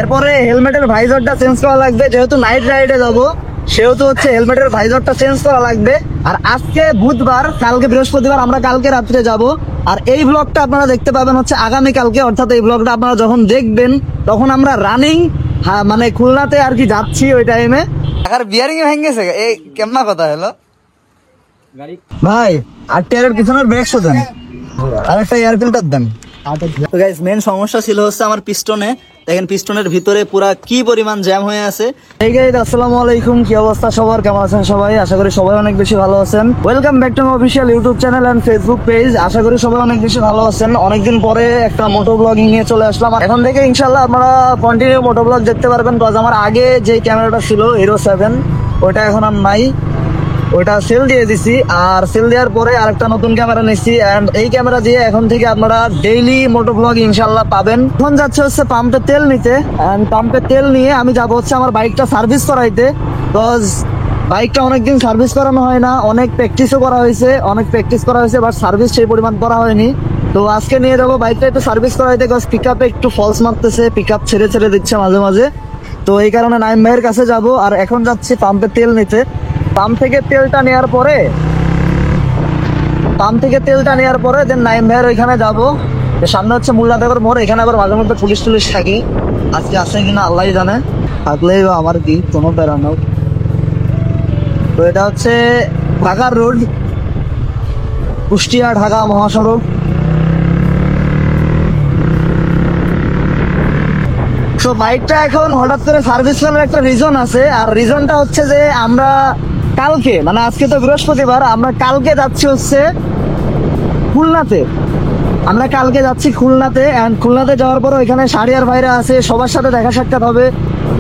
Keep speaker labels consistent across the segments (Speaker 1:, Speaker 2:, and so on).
Speaker 1: এরপরে হেলমেটের ভাইজরটা চেঞ্জ করা লাগবে, যেহেতু নাইট রাইডে যাবো সেহেতু হচ্ছে হেলমেটের ভাইজরটা চেঞ্জ করা লাগবে। আর আজকে বুধবার, কালকে বৃহস্পতিবার, আমরা কালকে রাত্রে যাব। আর এই ব্লগটা আপনারা দেখতে পাবেন হচ্ছে আগামী কালকে, অর্থাৎ এই ব্লগটা আপনারা যখন দেখবেন তখন আমরা রানিং মানে খুলনাতে আর কি যাচ্ছি ওই টাইমে। আর বিয়ারিং এ ভেঙে গেছে, এই কেমন কথা হলো ভাই? আর টায়ারের পিছনের ব্রেক দেন, আর একটা এয়ার ফিল্টার দেন। তো গাইস মেন সমস্যা ছিল হচ্ছে আমার পিস্টনে। দেখেন পিস্টনের ভিতরে পুরা কি পরিমাণ জ্যাম হয়ে আছে। এই গাইস আসসালামু আলাইকুম, কি অবস্থা সবার, কেমন আছেন সবাই? আশা করি সবাই অনেক বেশি ভালো আছেন। Welcome back to my official YouTube channel and Facebook page. আশা করি সবাই অনেক বেশি ভালো আছেন। অনেকদিন পরে একটা মোটো ব্লগিং নিয়ে চলে আসলাম। এখন থেকে ইনশাআল্লাহ আপনারা কন্টিনিউ মোটো ব্লগ দেখতে পারবেন। কজ আমার আগে যে ক্যামেরাটা ছিল হিরো 7, ওটা এখন আর নাই, ওটা সেল দিয়ে দিছি। আর সেল দেওয়ার পরে আরেকটা নতুন ক্যামেরা নিচ্ছি, এন্ড এই ক্যামেরা দিয়ে এখন থেকে আপনারা ডেইলি মোটো ব্লগ ইনশাল্লাহ পাবেন। এখন যাচ্ছে হচ্ছে পাম্পে তেল নিতে, এন্ড পাম্পে তেল নিয়ে আমি যাবো হচ্ছে আমার বাইকটা সার্ভিস করাইতে। বিকজ বাইকটা অনেকদিন সার্ভিস করানো হয় না, অনেক প্র্যাকটিস করা হয়েছে, বাট সার্ভিস সেই পরিমাণ করা হয়নি। তো আজকে নিয়ে যাবো বাইকটা একটু সার্ভিস করাইতে, বিকজ পিক আপে একটু ফলস মারতেছে, পিক আপ ছেড়ে ছেড়ে দিচ্ছে মাঝে মাঝে। তো এই কারণে নাইম ভাইয়ের কাছে যাব। আর এখন যাচ্ছি পাম্পে তেল নিতে। পাম্প থেকে তেলটা নেওয়ার পরে দেন নাইম ভাইয়ের ওইখানে যাবো। সামনে হচ্ছে মোল্লাদেবের মোড়, এখানে আবার মাঝে মধ্যে পুলিশ টুলিশ থাকে, আজকে আসে কিনা আল্লাহ জানে, থাকলেই বা আমার কি কোনো বেড়ানো। তো এটা হচ্ছে ঢাকার রোড, কুষ্টিয়া ঢাকা মহাসড়ক। তো বাইকটা এখন হঠাৎ করে সার্ভিস করার একটা রিজন আছে, আর রিজনটা হচ্ছে যে আমরা কালকে, মানে আজকে তো বৃহস্পতিবার, আমরা কালকে যাচ্ছি হচ্ছে খুলনাতে। এন্ড খুলনাতে যাওয়ার পর ওইখানে শাহরিয়ার ভাইরা আছে, সবার সাথে দেখা সাক্ষাৎ হবে,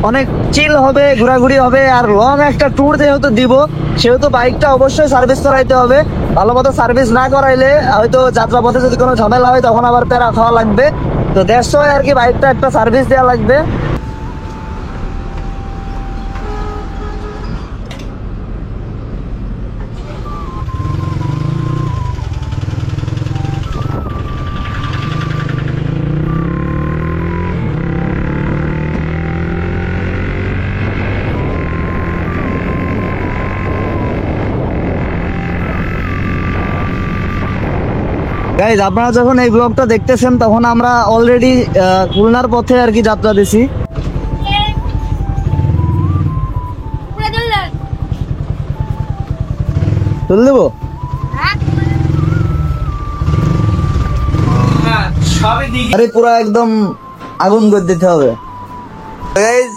Speaker 1: অনেক চিল হবে, ঘোরাঘুরি হবে। আর লং একটা ট্যুর যেহেতু দিব, সেহেতু বাইকটা অবশ্যই সার্ভিস করাইতে হবে। ভালো মতো সার্ভিস না করাইলে হয়তো যাত্রাপথে যদি কোনো ঝামেলা হয় তখন আবার প্যারা খাওয়া লাগবে। তো দেড়শো আর কি বাইকটা একটা সার্ভিস দেওয়া লাগবে। গাইজ আপনারা যখন এই ব্লগটা দেখতেছেন তখন আমরা অলরেডি খুলনার পথে আর কি যাত্রা দিছি। তুলে দেবো, আরে পুরা একদম আগুন করে দিতে হবে। গাইজ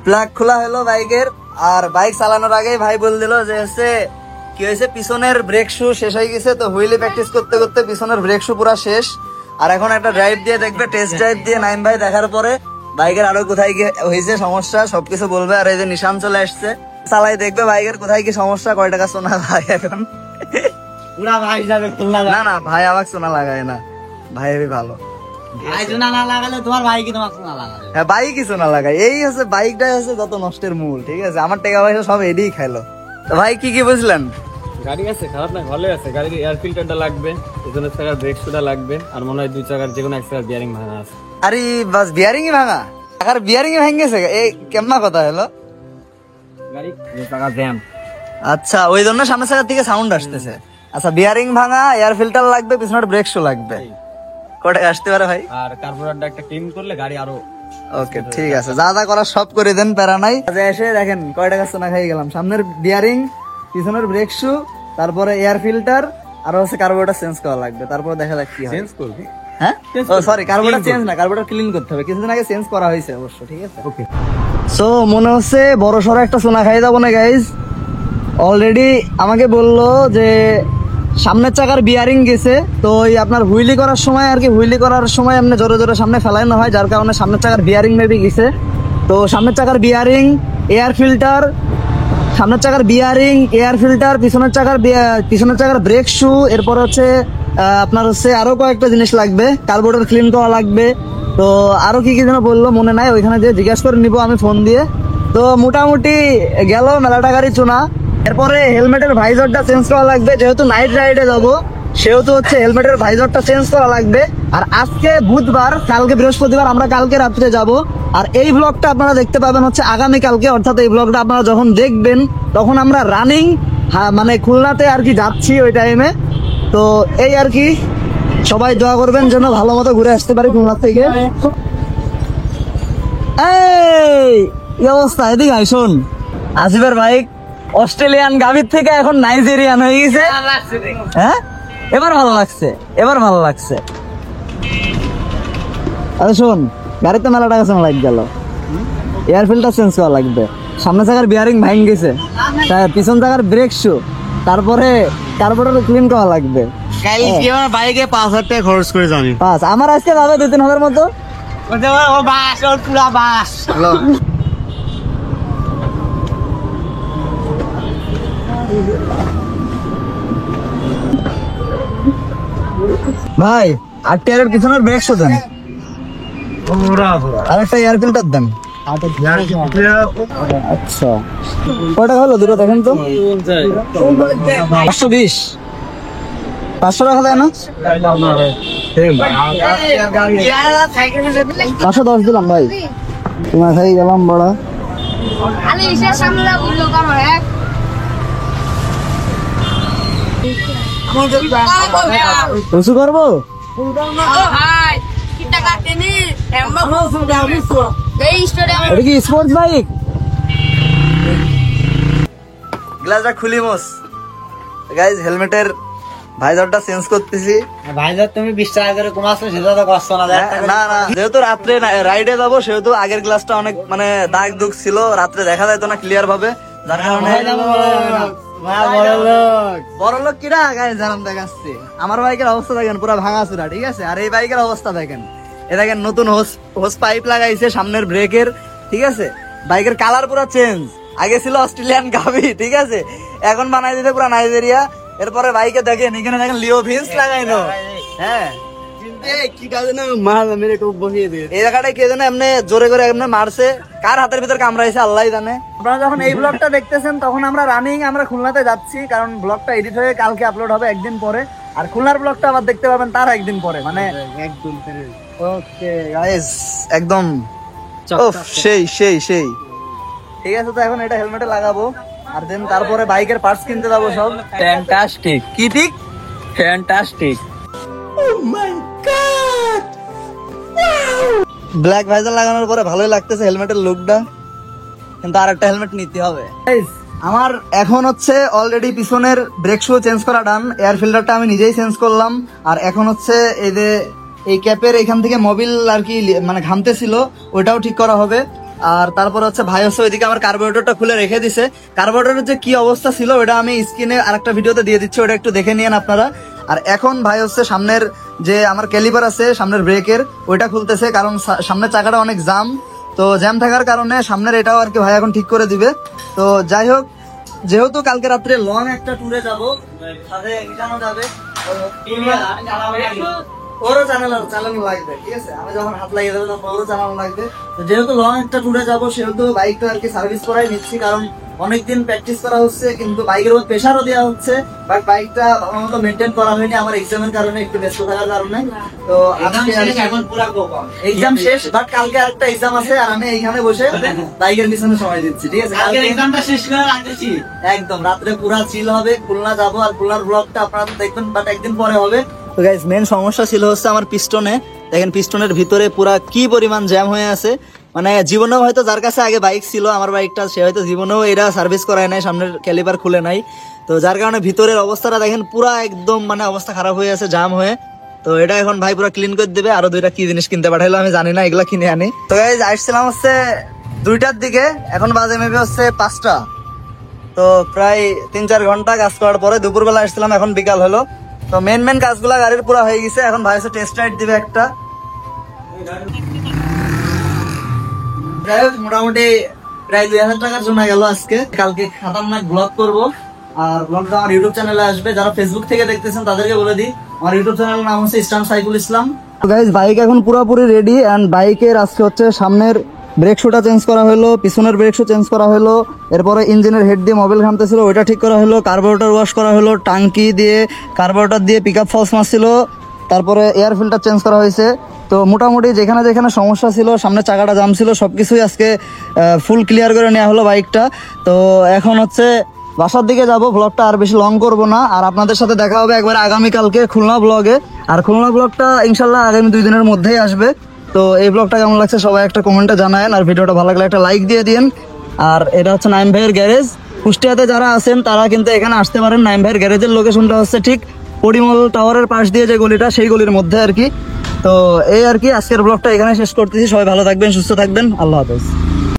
Speaker 1: প্লাগ খোলা হলো বাইকের, আর বাইক চালানোর আগেই ভাই বল দিল যে হচ্ছে কি হয়েছে, পিছনের ব্রেক শু শেষ হয়ে গেছে। তো হুইলে প্র্যাকটিস করতে করতে পিছনের ব্রেক শু পুরা শেষ। আর এখন একটা ড্রাইভ দিয়ে দেখবে, টেস্ট ড্রাইভ দিয়ে নাইম ভাই দেখার পরে বাইকের আরো কোথায় কি হয়েছে সমস্যা সবকিছু বলবে। আর এই যে নিশান চলে আসছে, চালাই দেখবে বাইকের কোথায় কি সমস্যা, কয় টাকা সোনা ভাই এখন পুরা ভাই যাবে খুলনা। না না ভাই আমাকে সোনা লাগায় না, ভাই ভালো ভাই সোনা না লাগালে তোমার ভাই কি তোমাকে সোনা লাগায়? হ্যাঁ বাইকই সোনা লাগায়, এই হচ্ছে বাইকটাই হচ্ছে যত নষ্টের মূল। ঠিক আছে, আমার টাকা পয়সা সব এদিই খাইলো। তো ভাই কি বুঝলেন?
Speaker 2: গাড়ি আছে, খারাপ না, ভালোই আছে। গাড়ির এয়ার ফিল্টারটা লাগবে, পেছনের চাকার ব্রেক শুটা লাগবে, আর মনে হয় দুই চাকার যে কোনো এক চাকার বিয়ারিং ভাঙা আছে।
Speaker 1: আরে বাস বিয়ারিং এ ভাঙা, চাকার বিয়ারিং এ ভেঙে গেছে, এই কেমন কথা হলো?
Speaker 2: গাড়ি চাকা জ্যাম।
Speaker 1: আচ্ছা ওই জন্য সামনের চাকার থেকে সাউন্ড আসতেছে। আচ্ছা বিয়ারিং ভাঙা, এয়ার ফিল্টার লাগবে, পিছনের ব্রেক শু লাগবে, কটা আসতে পারে ভাই?
Speaker 2: আর কার্বোরেটরটা একটা ক্লিন করলে গাড়ি আরো।
Speaker 1: ওকে ঠিক আছে, যা যা করার সব করে দেন, প্যারা নাই। এসে দেখেন কয় টাকা সোনা খাই গেলাম। সামনের বিয়ারিং, পিছনের ব্রেক শু, তারপরে এয়ার ফিল্টার, আর হচ্ছে কার্বোরেটর চেঞ্জ করা লাগবে। তারপরে দেখা যাক কি হয়।
Speaker 2: চেঞ্জ করবি?
Speaker 1: হ্যাঁ ও সরি, কার্বোরেটর চেঞ্জ না, কার্বোরেটর ক্লিন করতে হবে। কিছুদিন আগে চেঞ্জ করা হয়েছে অবশ্য। ঠিক আছে ওকে। সো মনে হচ্ছে বড় সড়ো একটা সোনা খাই যাবো না গাইজ। অলরেডি আমাকে বললো যে সামনের চাকার বিয়ারিং গেছে। তো ওই আপনার হুইলি করার সময় আর কি, হুইলি করার সময় এমনি জোরে জোরে সামনে ফেলানো হয়, যার কারণে সামনের চাকার বিয়ারিং মেবি গেছে। তো সামনের চাকার বিয়ারিং, এয়ার ফিল্টার, সামনের চাকার বিয়ারিং, এয়ার ফিল্টার, পিছনের চাকার ব্রেক শু, এরপর হচ্ছে আপনার হচ্ছে আরো কয়েকটা জিনিস লাগবে, কার্বোরেটর ক্লিন করা লাগবে। তো আরো কি কি যেন বললো মনে নাই, ওইখানে যে জিজ্ঞাসা করে নিবো আমি ফোন দিয়ে। তো মোটামুটি গেল মেলাটা গাড়ি চুনা। এরপরে হেলমেটের ভাইজরটা চেঞ্জ করা লাগবে, যেহেতু নাইট রাইডে যাবো সেহেতু হচ্ছে হেলমেটের ভাইজরটা চেঞ্জ করা লাগবে। আর আজকে বুধবার, কালকে বৃহস্পতিবার, আমরা কালকে রাত্রে যাব। আর এই ব্লগটা আপনারা দেখতে পাবেন হচ্ছে আগামী কালকে, অর্থাৎ এই ব্লগটা আপনারা যখন দেখবেন তখন আমরা রানিং মানে খুলনাতে আর কি যাচ্ছি ওই টাইমে। তো এই আর কি, সবাই দোয়া করবেন যেন ভালো মতো ঘুরে আসতে পারি খুলনা থেকে। এই কি অবস্থা, এদিকে আয় শোন। আসিফের বাইক অস্ট্রেলিয়ান গাভীর থেকে এখন নাইজেরিয়ান হয়ে গেছে। হ্যাঁ, এবার ভালো লাগছে, এবার ভালো লাগছে। আরে শোন, গাড়িতে মেলা টাকা চেনা লাগ গেল, এয়ার ফিল্টার চেঞ্জ করা লাগবে, সামনে চাকার বিয়ারিং ভাঙ গেছে, পিছন চাকার ব্রেক শু, তারপরে কার্বোরেটর ক্লিন করা লাগবে।
Speaker 3: কালকে আমার বাইকে 5,000 টাকা খরচ করে জানি।
Speaker 1: পাঁচ আমার আজকে যাবে 2-3 হাজার মতো।
Speaker 3: ও বাস, ওর পুরা বাস।
Speaker 1: ভাই আর টায়ারের পিছনের ব্রেক শু দেন, আর একটা এয়ার ফিল্টার দেন। আচ্ছা কয় টাকা হলো দুটো দেখেন তো? 520, 500 টাকা দেয় না? 510 দিলাম ভাই, তোমার খাই গেলাম বড়।
Speaker 4: আরে এসের সামনে উল্লো করো এক
Speaker 1: উঁচু করবো?
Speaker 4: ভাই কি টাকা দেনি এই স্টোরে
Speaker 1: এটা কি স্পোর্টস বাইক? গ্লাসটা খুলি মোস গাইজ, হেলমেটের ভাইজারটা চেঞ্জ করতেছি।
Speaker 3: ভাইজার তুমি 20 টাকা করে কমাচ্ছো, সেটা তো কষ্ট না।
Speaker 1: না না, যেহেতু রাত্রে রাইডে যাবো সেহেতু আগের গ্লাসটা অনেক মানে দাগ দুগ ছিল, রাত্রে দেখা যায় তো না ক্লিয়ার ভাবে, যার কারণে বড় লোক কিরা গাইজ জানাম দেখাচ্ছে। আমার বাইকের অবস্থা দেখেন পুরো ভাঙাচুরা, ঠিক আছে? আর এই বাইকের অবস্থা দেখেন, এ দেখেন নতুন হোস পাইপ লাগাইছে সামনের ব্রেকের, ঠিক আছে? বাইকের কালার পুরো চেঞ্জ, আগে ছিল অস্ট্রেলিয়ান গাভি, ঠিক আছে, এখন বানাই দিতে পুরো নাইজেরিয়া। এরপরে বাইকে দেখেন এখানে দেখেন লিও ভিন্স লাগাইনো। হ্যাঁ এই জায়গাটায় কে জানে এমনি জোরে করে এমনি মারছে, কার হাতের ভিতর কামড়াইছে আল্লাহ জানে। আপনারা যখন এই ব্লগটা দেখতেছেন তখন আমরা রানিং, আমরা খুলনাতে যাচ্ছি, কারণ ব্লগটা এডিট হয়ে কালকে আপলোড হবে একদিন পরে, আর খুলনার ব্লগটা আবার দেখতে পাবেন তার একদিন পরে, মানে ওকে গাইস একদম সেই সেই সেই, ঠিক আছে? তো এখন এটা হেলমেটে লাগাবো, আর দেন তারপরে বাইকের পার্টস কিনতে যাবো সব।
Speaker 2: ফ্যান্টাস্টিক,
Speaker 1: কি ঠিক?
Speaker 2: ফ্যান্টাস্টিক।
Speaker 1: ব্ল্যাক ভাইজার লাগানোর পরে ভালোই লাগতেছে হেলমেটের লুকটা, কিন্তু আর একটা হেলমেট নিতে হবে। আমার এখন হচ্ছে অলরেডি পিছনের ব্রেক শু চেঞ্জ করা ডান, এয়ার ফিল্টারটা আমি নিজেই চেঞ্জ করলাম, আর এখন হচ্ছে এই যে এই ক্যাপের এখান থেকে মোবিল আর কি মানে ঘামতেছিল, ওইটাও ঠিক করা হবে। আর তারপর হচ্ছে ভাই হচ্ছে ওইদিকে আমার কার্বোরেটরটা খুলে রেখে দিছে, কার্বোরেটরের যে কি অবস্থা ছিল ওটা আমি স্ক্রিনে আরেকটা ভিডিওতে দিয়ে দিচ্ছি, ওটা একটু দেখে নিয়েন আপনারা। আর এখন ভাই হচ্ছে সামনের যে আমার ক্যালিপার আছে সামনের ব্রেকের, ওইটা খুলতেছে, কারণ সামনের চাকাটা অনেক জাম, তো জ্যাম থাকার কারণে সামনের এটাও আর কি ভাই এখন ঠিক করে দিবে। তো যাই হোক, যেহেতু কালকে রাত্রে লং একটা ট্যুরে যাবো, সাথে ইটানো যাবে, ওরও চালানো লাগবে, ঠিক আছে? আমি যখন হাত লাগিয়ে দেবো তখন ওরও চালানো লাগবে। তো যেহেতু লং একটা ট্যুরে যাবো সেহেতু বাইকটা আর কি সার্ভিস করাই নিচ্ছি, কারণ অনেকদিন প্র্যাকটিস করা হচ্ছে, কিন্তু বাইকের উপর প্রেশারও দেওয়া হচ্ছে, বাট বাইকটা মতো মেনটেন করা হয়নি আমার এক্সামের কারণে, একটু ব্যস্ত থাকার কারণে। তো এক্সাম শেষ, বাট কালকে আরেকটা এক্সাম আছে, আর আমি এইখানে বসে বাইকের পিছনে সময় দিচ্ছি, ঠিক আছে? একদম রাত্রে পুরা চিল হবে, খুলনা যাবো, আর খুলনার ব্লগটা আপনারা দেখবেন, বাট একদিন পরে হবে। তো গাইস মেন সমস্যা ছিল হচ্ছে আমার পিস্টনে, দেখেন পিস্টনের ভিতরে পুরা কি পরিমাণ জ্যাম হয়ে আছে, মানে জীবনেও হয়তো যার কাছে আগে বাইক ছিল আমার বাইকটা, সে হয়তো জীবনেও এরা সার্ভিস করায় নাই, সামনের ক্যালিপার খুলে নাই, তো যার কারণে ভিতরের অবস্থাটা দেখেন পুরা একদম মানে অবস্থা খারাপ হয়ে আছে জাম হয়ে। তো এটা এখন ভাই পুরো ক্লিন করে দেবে, আরো 2টা কি জিনিস কিনতে পাঠাইলো আমি জানি না, এগুলা কিনে আনি। তো গাইস আসছিলাম হচ্ছে 2টার দিকে, এখন বাজে মেবি হচ্ছে 5টা, তো প্রায় 3-4 ঘন্টা কাজ করার পরে দুপুরবেলা আসছিলাম, এখন বিকাল হলো। তো মেন কাজগুলা গাড়ির পুরা হয়ে গেছে, এখন ভাই হচ্ছে টেস্ট রাইড দিবে একটা। মোটামুটি প্রায় 2000 টাকার জন্য গেল আজকে। কালকে খাতারনাক ব্লগ করবো, আর ব্লগটা আমার ইউটিউব চ্যানেলে আসবে। যারা ফেসবুক থেকে দেখতেছেন তাদেরকে বলে দিই, আমার ইউটিউব চ্যানেলের নাম হচ্ছে ইসলাম সাইফুল ইসলাম। গাইস বাইক এখন পুরোপুরি রেডি, এন্ড বাইকের আজকে হচ্ছে সামনের ব্রেক শুটা চেঞ্জ করা হলো, পিছনের ব্রেক শু চেঞ্জ করা হলো, এরপরে ইঞ্জিনের হেড দিয়ে মোবিল ঘামতেছিল ওইটা ঠিক করা হলো, কার্বোরেটর ওয়াশ করা হলো, টাঙ্কি দিয়ে কার্বোরেটর দিয়ে পিকআপ ফলস মারছিল, তারপরে এয়ার ফিল্টার চেঞ্জ করা হয়েছে। তো মোটামুটি যেখানে যেখানে সমস্যা ছিল, সামনে চাকাটা জাম ছিল, সব কিছুই আজকে ফুল ক্লিয়ার করে নেওয়া হলো বাইকটা। তো এখন হচ্ছে বাসার দিকে যাব, ব্লগটা আর বেশি লং করব না, আর আপনাদের সাথে দেখা হবে একবার আগামীকালকে খুলনা ব্লগে। আর খুলনা ব্লগটা ইনশাল্লাহ আগামী 2 দিনের মধ্যেই আসবে। তো এই ব্লগটা কেমন লাগছে সবাই একটা কমেন্টে জানায়েন, আর ভিডিওটা ভালো লাগলে একটা লাইক দিয়ে দিন। আর এটা হচ্ছে নাইম ভাইয়ের গ্যারেজ। কুষ্টিয়াতে যারা আছেন তারা কিন্তু এখানে আসতে পারেন। নাইম ভাইয়ের গ্যারেজের লোকেশনটা হচ্ছে ঠিক পরিমল টাওয়ারের পাশ দিয়ে যে গলিটা, সেই গলির মধ্যে আর কি। তো এই আর কি, আজকের ব্লগটা এখানে শেষ করতেছি। সবাই ভালো থাকবেন, সুস্থ থাকবেন, আল্লাহ হাফেজ।